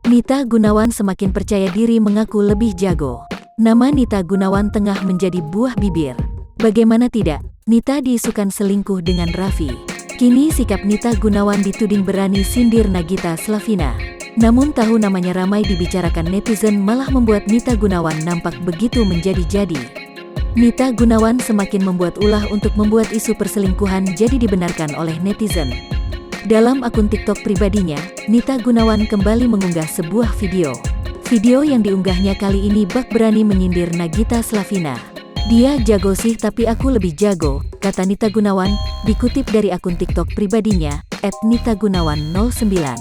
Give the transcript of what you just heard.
Nita Gunawan semakin percaya diri mengaku lebih jago. Nama Nita Gunawan tengah menjadi buah bibir. Bagaimana tidak, Nita diisukan selingkuh dengan Raffi. Kini sikap Nita Gunawan dituding berani sindir Nagita Slavina. Namun tahu namanya ramai dibicarakan netizen malah membuat Nita Gunawan nampak begitu menjadi-jadi. Nita Gunawan semakin membuat ulah untuk membuat isu perselingkuhan jadi dibenarkan oleh netizen. Dalam akun TikTok pribadinya, Nita Gunawan kembali mengunggah sebuah video. Video yang diunggahnya kali ini bak berani menyindir Nagita Slavina. "Dia jago sih tapi aku lebih jago," kata Nita Gunawan, dikutip dari akun TikTok pribadinya, @nitagunawan09.